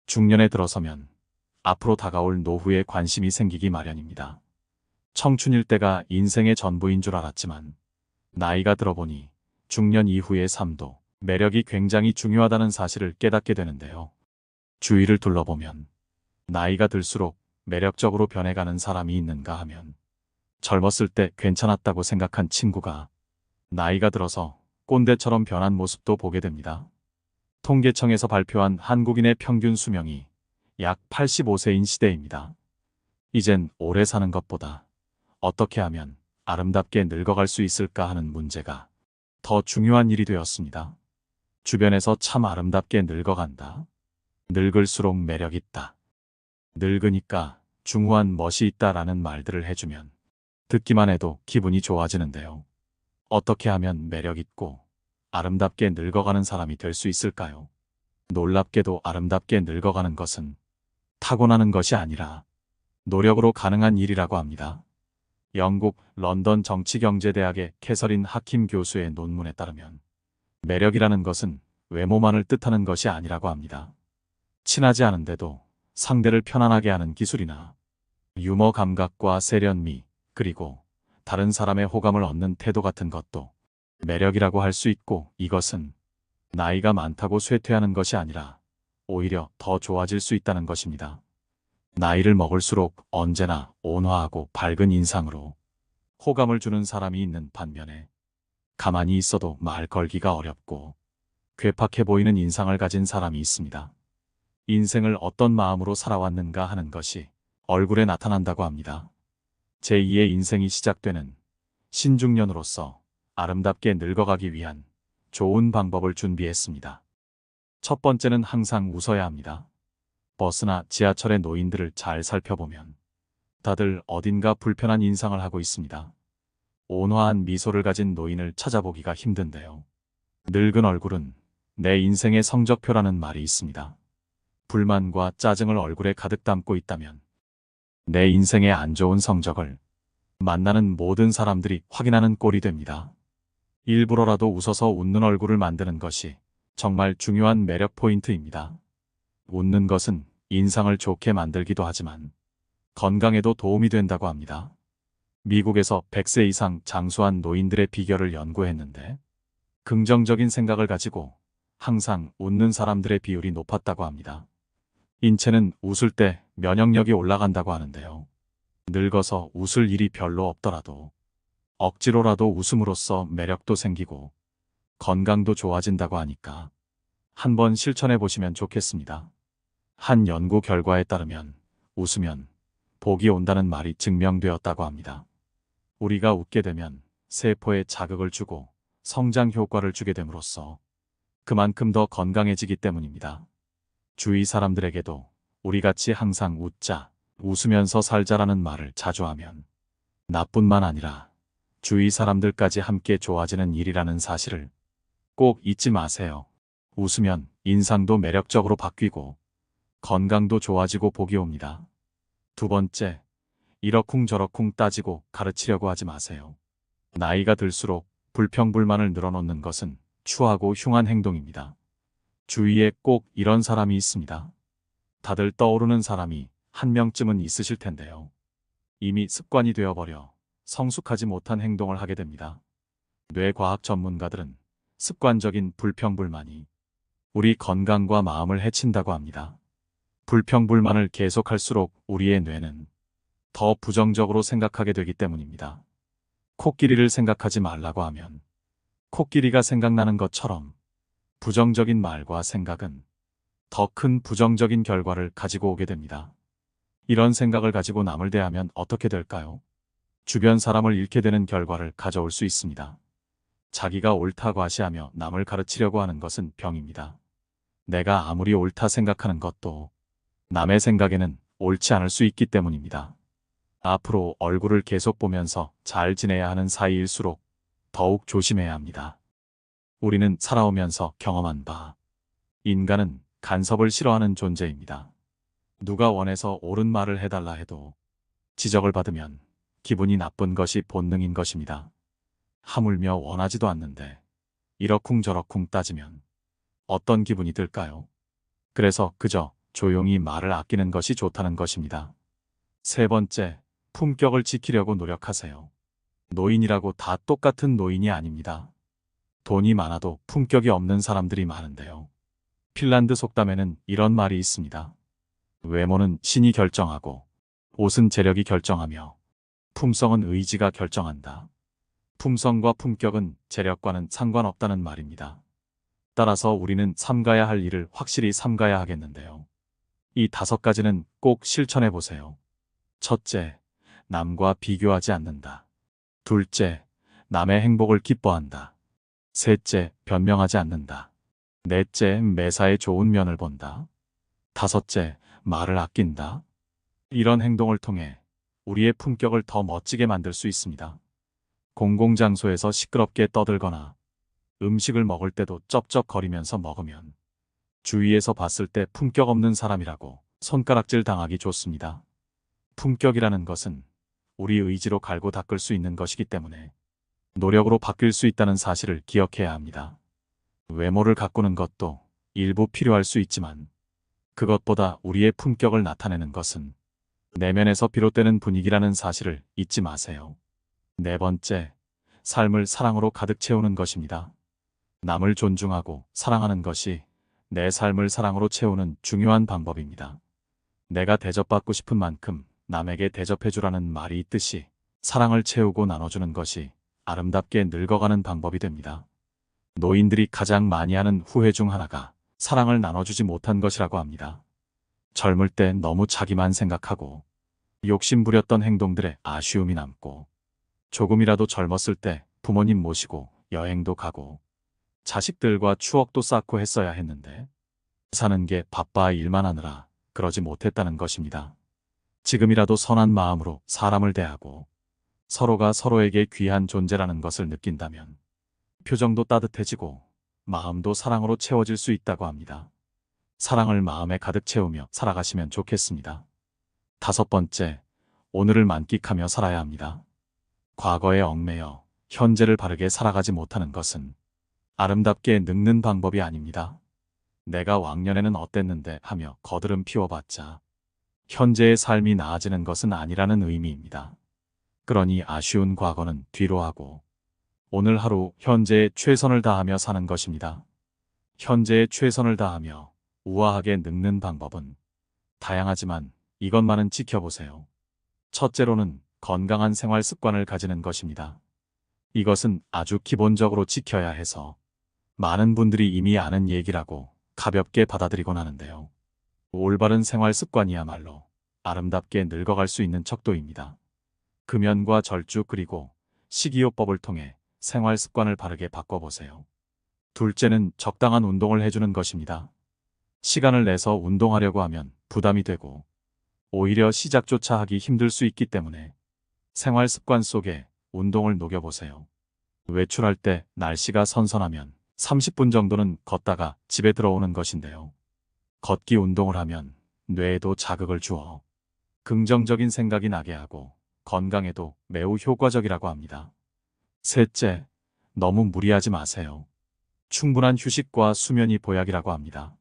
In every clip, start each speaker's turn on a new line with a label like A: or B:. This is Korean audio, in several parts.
A: 중년에 들어서면 앞으로 다가올 노후에 관심이 생기기 마련입니다. 청춘일 때가 인생의 전부인 줄 알았지만 나이가 들어보니 중년 이후의 삶도 매력이 굉장히 중요하다는 사실을 깨닫게 되는데요. 주위를 둘러보면 나이가 들수록 매력적으로 변해가는 사람이 있는가 하면 젊었을 때 괜찮았다고 생각한 친구가 나이가 들어서 꼰대처럼 변한 모습도 보게 됩니다. 통계청에서 발표한 한국인의 평균 수명이 약 85세인 시대입니다. 이젠 오래 사는 것보다 어떻게 하면 아름답게 늙어갈 수 있을까 하는 문제가 더 중요한 일이 되었습니다. 주변에서 참 아름답게 늙어간다. 늙을수록 매력 있다. 늙으니까 중후한 멋이 있다라는 말들을 해주면 듣기만 해도 기분이 좋아지는데요. 어떻게 하면 매력 있고 아름답게 늙어가는 사람이 될 수 있을까요? 놀랍게도 아름답게 늙어가는 것은 타고나는 것이 아니라 노력으로 가능한 일이라고 합니다. 영국 런던 정치경제대학의 캐서린 하킴 교수의 논문에 따르면 매력이라는 것은 외모만을 뜻하는 것이 아니라고 합니다. 친하지 않은데도 상대를 편안하게 하는 기술이나 유머 감각과 세련미, 그리고 다른 사람의 호감을 얻는 태도 같은 것도 매력이라고 할 수 있고, 이것은 나이가 많다고 쇠퇴하는 것이 아니라 오히려 더 좋아질 수 있다는 것입니다. 나이를 먹을수록 언제나 온화하고 밝은 인상으로 호감을 주는 사람이 있는 반면에 가만히 있어도 말 걸기가 어렵고 괴팍해 보이는 인상을 가진 사람이 있습니다. 인생을 어떤 마음으로 살아왔는가 하는 것이 얼굴에 나타난다고 합니다. 제2의 인생이 시작되는 신중년으로서 아름답게 늙어가기 위한 좋은 방법을 준비했습니다. 첫 번째는 항상 웃어야 합니다. 버스나 지하철의 노인들을 잘 살펴보면 다들 어딘가 불편한 인상을 하고 있습니다. 온화한 미소를 가진 노인을 찾아보기가 힘든데요. 늙은 얼굴은 내 인생의 성적표라는 말이 있습니다. 불만과 짜증을 얼굴에 가득 담고 있다면 내 인생의 안 좋은 성적을 만나는 모든 사람들이 확인하는 꼴이 됩니다. 일부러라도 웃어서 웃는 얼굴을 만드는 것이 정말 중요한 매력 포인트입니다. 웃는 것은 인상을 좋게 만들기도 하지만 건강에도 도움이 된다고 합니다. 미국에서 100세 이상 장수한 노인들의 비결을 연구했는데 긍정적인 생각을 가지고 항상 웃는 사람들의 비율이 높았다고 합니다. 인체는 웃을 때 면역력이 올라간다고 하는데요. 늙어서 웃을 일이 별로 없더라도 억지로라도 웃음으로써 매력도 생기고 건강도 좋아진다고 하니까 한번 실천해 보시면 좋겠습니다. 한 연구 결과에 따르면 웃으면 복이 온다는 말이 증명되었다고 합니다. 우리가 웃게 되면 세포에 자극을 주고 성장 효과를 주게 됨으로써 그만큼 더 건강해지기 때문입니다. 주위 사람들에게도 우리같이 항상 웃자, 웃으면서 살자라는 말을 자주 하면 나뿐만 아니라 주위 사람들까지 함께 좋아지는 일이라는 사실을 꼭 잊지 마세요. 웃으면 인상도 매력적으로 바뀌고 건강도 좋아지고 복이 옵니다. 두 번째, 이러쿵저러쿵 따지고 가르치려고 하지 마세요. 나이가 들수록 불평불만을 늘어놓는 것은 추하고 흉한 행동입니다. 주위에 꼭 이런 사람이 있습니다. 다들 떠오르는 사람이 한 명쯤은 있으실 텐데요. 이미 습관이 되어버려 성숙하지 못한 행동을 하게 됩니다. 뇌과학 전문가들은 습관적인 불평불만이 우리 건강과 마음을 해친다고 합니다. 불평불만을 계속할수록 우리의 뇌는 더 부정적으로 생각하게 되기 때문입니다. 코끼리를 생각하지 말라고 하면 코끼리가 생각나는 것처럼 부정적인 말과 생각은 더 큰 부정적인 결과를 가지고 오게 됩니다. 이런 생각을 가지고 남을 대하면 어떻게 될까요? 주변 사람을 잃게 되는 결과를 가져올 수 있습니다. 자기가 옳다 과시하며 남을 가르치려고 하는 것은 병입니다. 내가 아무리 옳다 생각하는 것도 남의 생각에는 옳지 않을 수 있기 때문입니다. 앞으로 얼굴을 계속 보면서 잘 지내야 하는 사이일수록 더욱 조심해야 합니다. 우리는 살아오면서 경험한 바, 인간은 간섭을 싫어하는 존재입니다. 누가 원해서 옳은 말을 해달라 해도 지적을 받으면 기분이 나쁜 것이 본능인 것입니다. 하물며 원하지도 않는데 이러쿵저러쿵 따지면 어떤 기분이 들까요? 그래서 그저 조용히 말을 아끼는 것이 좋다는 것입니다. 세 번째, 품격을 지키려고 노력하세요. 노인이라고 다 똑같은 노인이 아닙니다. 돈이 많아도 품격이 없는 사람들이 많은데요. 핀란드 속담에는 이런 말이 있습니다. 외모는 신이 결정하고 옷은 재력이 결정하며 품성은 의지가 결정한다. 품성과 품격은 재력과는 상관없다는 말입니다. 따라서 우리는 삼가야 할 일을 확실히 삼가야 하겠는데요. 이 5가지는 꼭 실천해 보세요. 첫째, 남과 비교하지 않는다. 둘째, 남의 행복을 기뻐한다. 셋째, 변명하지 않는다. 넷째, 매사에 좋은 면을 본다. 다섯째, 말을 아낀다. 이런 행동을 통해 우리의 품격을 더 멋지게 만들 수 있습니다. 공공장소에서 시끄럽게 떠들거나 음식을 먹을 때도 쩝쩝거리면서 먹으면 주위에서 봤을 때 품격 없는 사람이라고 손가락질 당하기 좋습니다. 품격이라는 것은 우리 의지로 갈고 닦을 수 있는 것이기 때문에 노력으로 바뀔 수 있다는 사실을 기억해야 합니다. 외모를 가꾸는 것도 일부 필요할 수 있지만 그것보다 우리의 품격을 나타내는 것은 내면에서 비롯되는 분위기라는 사실을 잊지 마세요. 네 번째, 삶을 사랑으로 가득 채우는 것입니다. 남을 존중하고 사랑하는 것이 내 삶을 사랑으로 채우는 중요한 방법입니다. 내가 대접받고 싶은 만큼 남에게 대접해주라는 말이 있듯이 사랑을 채우고 나눠주는 것이 아름답게 늙어가는 방법이 됩니다. 노인들이 가장 많이 하는 후회 중 하나가 사랑을 나눠주지 못한 것이라고 합니다. 젊을 때 너무 자기만 생각하고 욕심부렸던 행동들에 아쉬움이 남고 조금이라도 젊었을 때 부모님 모시고 여행도 가고 자식들과 추억도 쌓고 했어야 했는데 사는 게 바빠 일만 하느라 그러지 못했다는 것입니다. 지금이라도 선한 마음으로 사람을 대하고 서로가 서로에게 귀한 존재라는 것을 느낀다면 표정도 따뜻해지고 마음도 사랑으로 채워질 수 있다고 합니다. 사랑을 마음에 가득 채우며 살아가시면 좋겠습니다. 다섯 번째, 오늘을 만끽하며 살아야 합니다. 과거에 얽매여 현재를 바르게 살아가지 못하는 것은 아름답게 늙는 방법이 아닙니다. 내가 왕년에는 어땠는데 하며 거드름 피워봤자 현재의 삶이 나아지는 것은 아니라는 의미입니다. 그러니 아쉬운 과거는 뒤로 하고 오늘 하루 현재에 최선을 다하며 사는 것입니다. 현재에 최선을 다하며 우아하게 늙는 방법은 다양하지만 이것만은 지켜보세요. 첫째로는 건강한 생활 습관을 가지는 것입니다. 이것은 아주 기본적으로 지켜야 해서 많은 분들이 이미 아는 얘기라고 가볍게 받아들이곤 하는데요. 올바른 생활 습관이야말로 아름답게 늙어갈 수 있는 척도입니다. 금연과 절주 그리고 식이요법을 통해 생활 습관을 바르게 바꿔보세요. 둘째는 적당한 운동을 해주는 것입니다. 시간을 내서 운동하려고 하면 부담이 되고 오히려 시작조차 하기 힘들 수 있기 때문에 생활 습관 속에 운동을 녹여보세요. 외출할 때 날씨가 선선하면 30분 정도는 걷다가 집에 들어오는 것인데요. 걷기 운동을 하면 뇌에도 자극을 주어 긍정적인 생각이 나게 하고 건강에도 매우 효과적이라고 합니다. 셋째, 너무 무리하지 마세요. 충분한 휴식과 수면이 보약이라고 합니다.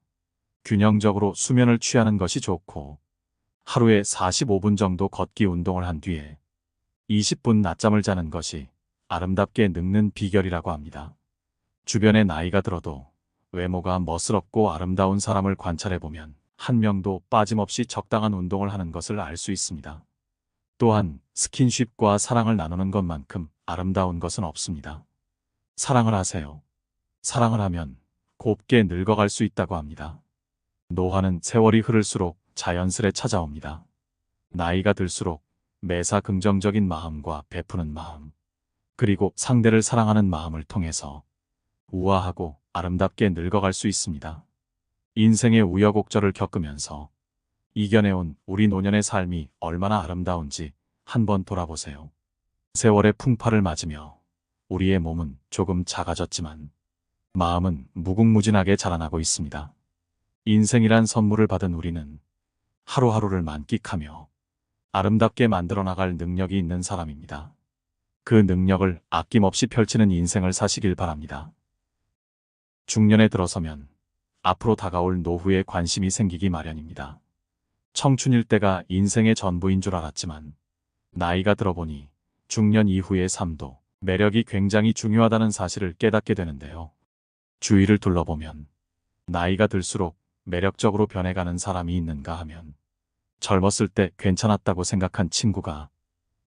A: 균형적으로 수면을 취하는 것이 좋고 하루에 45분 정도 걷기 운동을 한 뒤에 20분 낮잠을 자는 것이 아름답게 늙는 비결이라고 합니다. 주변에 나이가 들어도 외모가 멋스럽고 아름다운 사람을 관찰해보면 한 명도 빠짐없이 적당한 운동을 하는 것을 알 수 있습니다. 또한 스킨십과 사랑을 나누는 것만큼 아름다운 것은 없습니다. 사랑을 하세요. 사랑을 하면 곱게 늙어갈 수 있다고 합니다. 노화는 세월이 흐를수록 자연스레 찾아옵니다. 나이가 들수록 매사 긍정적인 마음과 베푸는 마음, 그리고 상대를 사랑하는 마음을 통해서 우아하고 아름답게 늙어갈 수 있습니다. 인생의 우여곡절을 겪으면서 이겨내온 우리 노년의 삶이 얼마나 아름다운지 한번 돌아보세요. 세월의 풍파를 맞으며 우리의 몸은 조금 작아졌지만 마음은 무궁무진하게 자라나고 있습니다. 인생이란 선물을 받은 우리는 하루하루를 만끽하며 아름답게 만들어 나갈 능력이 있는 사람입니다. 그 능력을 아낌없이 펼치는 인생을 사시길 바랍니다. 중년에 들어서면 앞으로 다가올 노후에 관심이 생기기 마련입니다. 청춘일 때가 인생의 전부인 줄 알았지만 나이가 들어보니 중년 이후의 삶도 매력이 굉장히 중요하다는 사실을 깨닫게 되는데요. 주위를 둘러보면 나이가 들수록 매력적으로 변해가는 사람이 있는가 하면 젊었을 때 괜찮았다고 생각한 친구가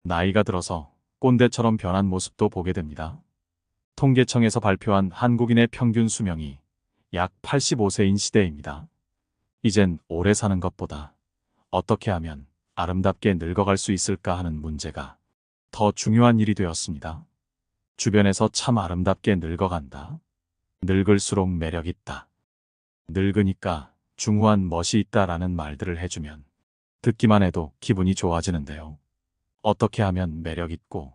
A: 나이가 들어서 꼰대처럼 변한 모습도 보게 됩니다. 통계청에서 발표한 한국인의 평균 수명이 약 85세인 시대입니다. 이젠 오래 사는 것보다 어떻게 하면 아름답게 늙어갈 수 있을까 하는 문제가 더 중요한 일이 되었습니다. 주변에서 참 아름답게 늙어간다. 늙을수록 매력 있다. 늙으니까 중후한 멋이 있다라는 말들을 해주면 듣기만 해도 기분이 좋아지는데요. 어떻게 하면 매력 있고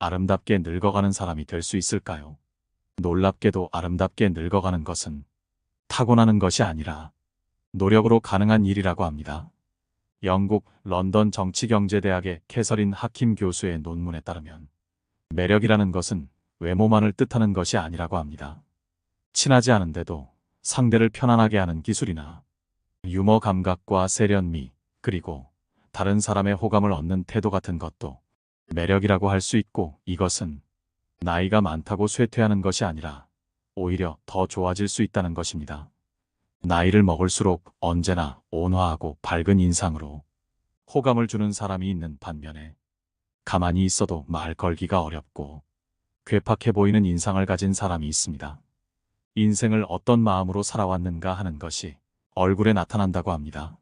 A: 아름답게 늙어가는 사람이 될 수 있을까요? 놀랍게도 아름답게 늙어가는 것은 타고나는 것이 아니라 노력으로 가능한 일이라고 합니다. 영국 런던 정치경제대학의 캐서린 하킴 교수의 논문에 따르면 매력이라는 것은 외모만을 뜻하는 것이 아니라고 합니다. 친하지 않은데도 상대를 편안하게 하는 기술이나 유머 감각과 세련미, 그리고 다른 사람의 호감을 얻는 태도 같은 것도 매력이라고 할 수 있고, 이것은 나이가 많다고 쇠퇴하는 것이 아니라 오히려 더 좋아질 수 있다는 것입니다. 나이를 먹을수록 언제나 온화하고 밝은 인상으로 호감을 주는 사람이 있는 반면에 가만히 있어도 말 걸기가 어렵고 괴팍해 보이는 인상을 가진 사람이 있습니다. 인생을 어떤 마음으로 살아왔는가 하는 것이 얼굴에 나타난다고 합니다.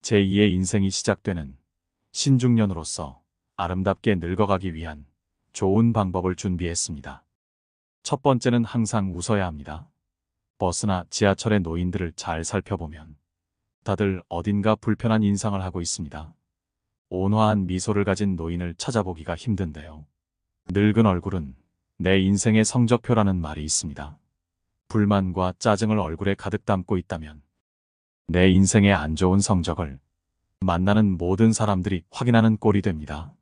A: 제2의 인생이 시작되는 신중년으로서 아름답게 늙어가기 위한 좋은 방법을 준비했습니다. 첫 번째는 항상 웃어야 합니다. 버스나 지하철의 노인들을 잘 살펴보면 다들 어딘가 불편한 인상을 하고 있습니다. 온화한 미소를 가진 노인을 찾아보기가 힘든데요. 늙은 얼굴은 내 인생의 성적표라는 말이 있습니다. 불만과 짜증을 얼굴에 가득 담고 있다면 내 인생의 안 좋은 성적을 만나는 모든 사람들이 확인하는 꼴이 됩니다.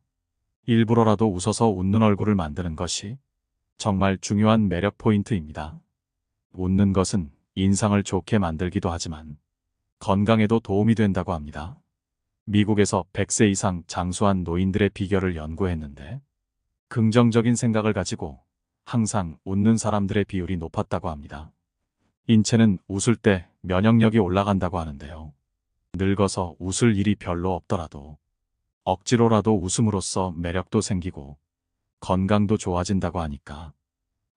A: 일부러라도 웃어서 웃는 얼굴을 만드는 것이 정말 중요한 매력 포인트입니다. 웃는 것은 인상을 좋게 만들기도 하지만 건강에도 도움이 된다고 합니다. 미국에서 100세 이상 장수한 노인들의 비결을 연구했는데 긍정적인 생각을 가지고 항상 웃는 사람들의 비율이 높았다고 합니다. 인체는 웃을 때 면역력이 올라간다고 하는데요. 늙어서 웃을 일이 별로 없더라도 억지로라도 웃음으로써 매력도 생기고 건강도 좋아진다고 하니까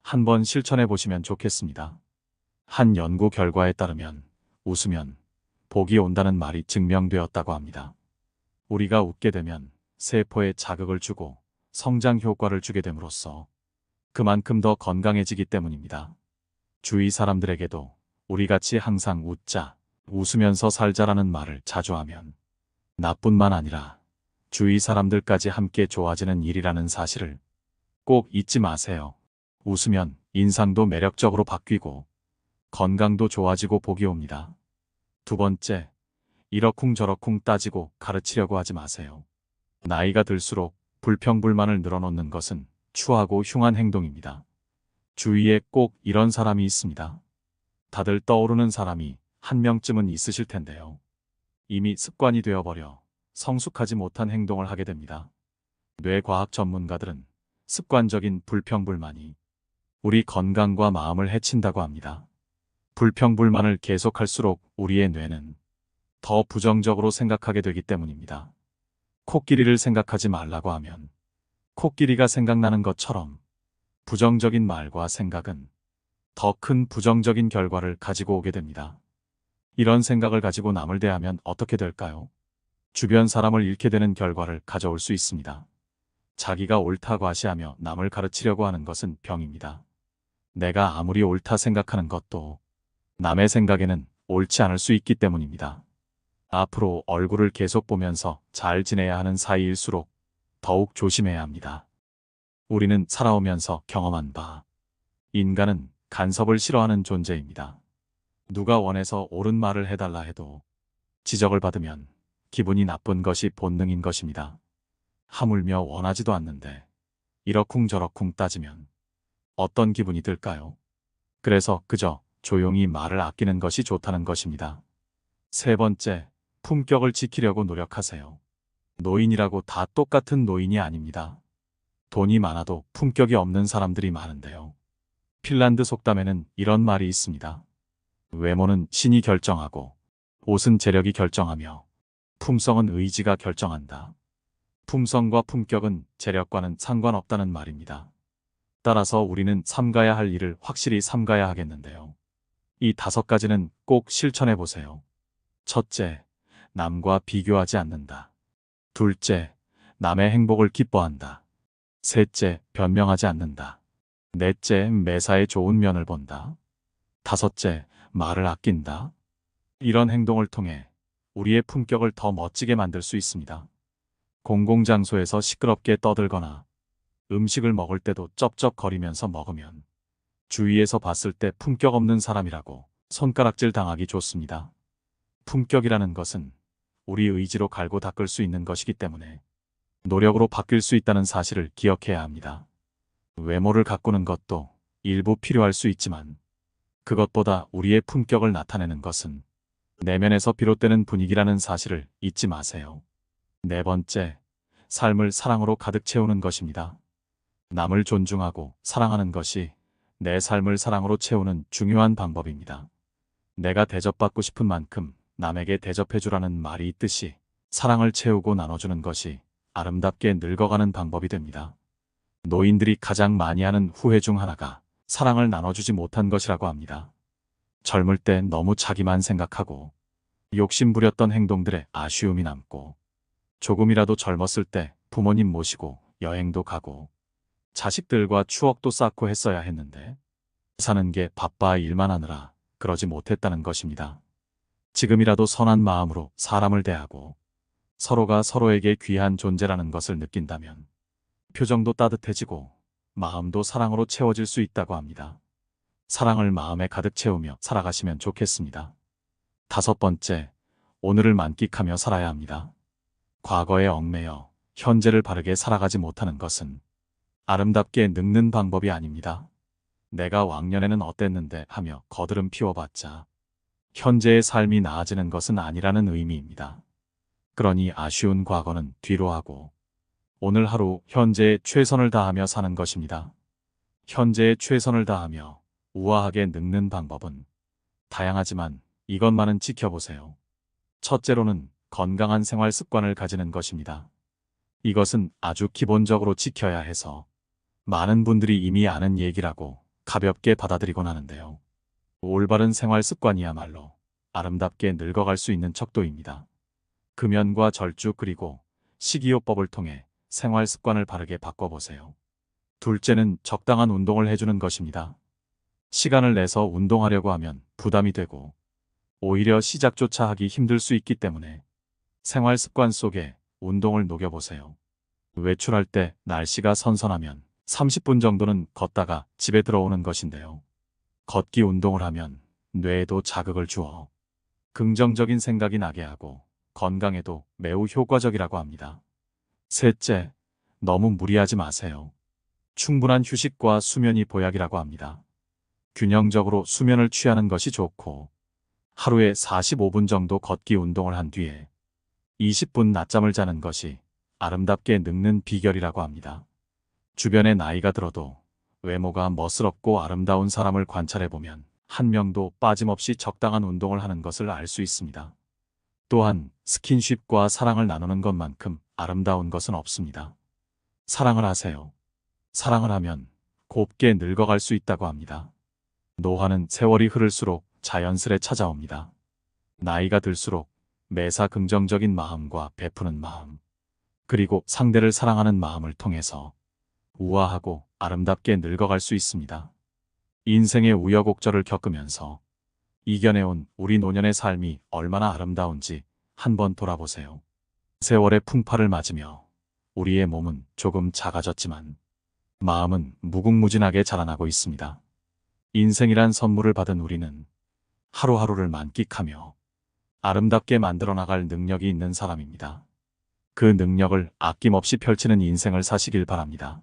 A: 한번 실천해 보시면 좋겠습니다. 한 연구 결과에 따르면 웃으면 복이 온다는 말이 증명되었다고 합니다. 우리가 웃게 되면 세포에 자극을 주고 성장 효과를 주게 됨으로써 그만큼 더 건강해지기 때문입니다. 주위 사람들에게도 우리같이 항상 웃자, 웃으면서 살자라는 말을 자주 하면 나뿐만 아니라 주위 사람들까지 함께 좋아지는 일이라는 사실을 꼭 잊지 마세요. 웃으면 인상도 매력적으로 바뀌고 건강도 좋아지고 복이 옵니다. 두 번째, 이러쿵저러쿵 따지고 가르치려고 하지 마세요. 나이가 들수록 불평불만을 늘어놓는 것은 추하고 흉한 행동입니다. 주위에 꼭 이런 사람이 있습니다. 다들 떠오르는 사람이 한 명쯤은 있으실 텐데요. 이미 습관이 되어버려 성숙하지 못한 행동을 하게 됩니다. 뇌과학 전문가들은 습관적인 불평불만이 우리 건강과 마음을 해친다고 합니다. 불평불만을 계속할수록 우리의 뇌는 더 부정적으로 생각하게 되기 때문입니다. 코끼리를 생각하지 말라고 하면 코끼리가 생각나는 것처럼 부정적인 말과 생각은 더 큰 부정적인 결과를 가지고 오게 됩니다. 이런 생각을 가지고 남을 대하면 어떻게 될까요? 주변 사람을 잃게 되는 결과를 가져올 수 있습니다. 자기가 옳다 과시하며 남을 가르치려고 하는 것은 병입니다. 내가 아무리 옳다 생각하는 것도 남의 생각에는 옳지 않을 수 있기 때문입니다. 앞으로 얼굴을 계속 보면서 잘 지내야 하는 사이일수록 더욱 조심해야 합니다. 우리는 살아오면서 경험한 바, 인간은 간섭을 싫어하는 존재입니다. 누가 원해서 옳은 말을 해달라 해도 지적을 받으면 기분이 나쁜 것이 본능인 것입니다. 하물며 원하지도 않는데 이러쿵저러쿵 따지면 어떤 기분이 들까요? 그래서 그저 조용히 말을 아끼는 것이 좋다는 것입니다. 세 번째, 품격을 지키려고 노력하세요. 노인이라고 다 똑같은 노인이 아닙니다. 돈이 많아도 품격이 없는 사람들이 많은데요. 핀란드 속담에는 이런 말이 있습니다. 외모는 신이 결정하고 옷은 재력이 결정하며 품성은 의지가 결정한다. 품성과 품격은 재력과는 상관없다는 말입니다. 따라서 우리는 삼가야 할 일을 확실히 삼가야 하겠는데요. 이 5가지는 꼭 실천해 보세요. 첫째, 남과 비교하지 않는다. 둘째, 남의 행복을 기뻐한다. 셋째, 변명하지 않는다. 넷째, 매사에 좋은 면을 본다. 다섯째, 말을 아낀다. 이런 행동을 통해 우리의 품격을 더 멋지게 만들 수 있습니다. 공공장소에서 시끄럽게 떠들거나 음식을 먹을 때도 쩝쩝거리면서 먹으면 주위에서 봤을 때 품격 없는 사람이라고 손가락질 당하기 좋습니다. 품격이라는 것은 우리 의지로 갈고 닦을 수 있는 것이기 때문에 노력으로 바뀔 수 있다는 사실을 기억해야 합니다. 외모를 가꾸는 것도 일부 필요할 수 있지만 그것보다 우리의 품격을 나타내는 것은 내면에서 비롯되는 분위기라는 사실을 잊지 마세요. 네 번째, 삶을 사랑으로 가득 채우는 것입니다. 남을 존중하고 사랑하는 것이 내 삶을 사랑으로 채우는 중요한 방법입니다. 내가 대접받고 싶은 만큼 남에게 대접해주라는 말이 있듯이 사랑을 채우고 나눠주는 것이 아름답게 늙어가는 방법이 됩니다. 노인들이 가장 많이 하는 후회 중 하나가 사랑을 나눠주지 못한 것이라고 합니다. 젊을 때 너무 자기만 생각하고 욕심부렸던 행동들에 아쉬움이 남고 조금이라도 젊었을 때 부모님 모시고 여행도 가고 자식들과 추억도 쌓고 했어야 했는데 사는 게 바빠 일만 하느라 그러지 못했다는 것입니다. 지금이라도 선한 마음으로 사람을 대하고 서로가 서로에게 귀한 존재라는 것을 느낀다면 표정도 따뜻해지고 마음도 사랑으로 채워질 수 있다고 합니다. 사랑을 마음에 가득 채우며 살아가시면 좋겠습니다. 다섯 번째, 오늘을 만끽하며 살아야 합니다. 과거에 얽매여 현재를 바르게 살아가지 못하는 것은 아름답게 늙는 방법이 아닙니다. 내가 왕년에는 어땠는데 하며 거드름 피워봤자 현재의 삶이 나아지는 것은 아니라는 의미입니다. 그러니 아쉬운 과거는 뒤로 하고 오늘 하루 현재에 최선을 다하며 사는 것입니다. 현재에 최선을 다하며 우아하게 늙는 방법은 다양하지만 이것만은 지켜보세요. 첫째로는 건강한 생활 습관을 가지는 것입니다. 이것은 아주 기본적으로 지켜야 해서 많은 분들이 이미 아는 얘기라고 가볍게 받아들이곤 하는데요. 올바른 생활 습관이야말로 아름답게 늙어갈 수 있는 척도입니다. 금연과 절주 그리고 식이요법을 통해 생활 습관을 바르게 바꿔보세요. 둘째는 적당한 운동을 해주는 것입니다. 시간을 내서 운동하려고 하면 부담이 되고 오히려 시작조차 하기 힘들 수 있기 때문에 생활 습관 속에 운동을 녹여보세요. 외출할 때 날씨가 선선하면 30분 정도는 걷다가 집에 들어오는 것인데요. 걷기 운동을 하면 뇌에도 자극을 주어 긍정적인 생각이 나게 하고 건강에도 매우 효과적이라고 합니다. 셋째, 너무 무리하지 마세요. 충분한 휴식과 수면이 보약이라고 합니다. 균형적으로 수면을 취하는 것이 좋고 하루에 45분 정도 걷기 운동을 한 뒤에 20분 낮잠을 자는 것이 아름답게 늙는 비결이라고 합니다. 주변에 나이가 들어도 외모가 멋스럽고 아름다운 사람을 관찰해보면 한 명도 빠짐없이 적당한 운동을 하는 것을 알 수 있습니다. 또한 스킨십과 사랑을 나누는 것만큼 아름다운 것은 없습니다. 사랑을 하세요. 사랑을 하면 곱게 늙어갈 수 있다고 합니다. 노화는 세월이 흐를수록 자연스레 찾아옵니다. 나이가 들수록 매사 긍정적인 마음과 베푸는 마음, 그리고 상대를 사랑하는 마음을 통해서 우아하고 아름답게 늙어갈 수 있습니다. 인생의 우여곡절을 겪으면서 이겨내온 우리 노년의 삶이 얼마나 아름다운지 한번 돌아보세요. 세월의 풍파를 맞으며 우리의 몸은 조금 작아졌지만 마음은 무궁무진하게 자라나고 있습니다. 인생이란 선물을 받은 우리는 하루하루를 만끽하며 아름답게 만들어 나갈 능력이 있는 사람입니다. 그 능력을 아낌없이 펼치는 인생을 사시길 바랍니다.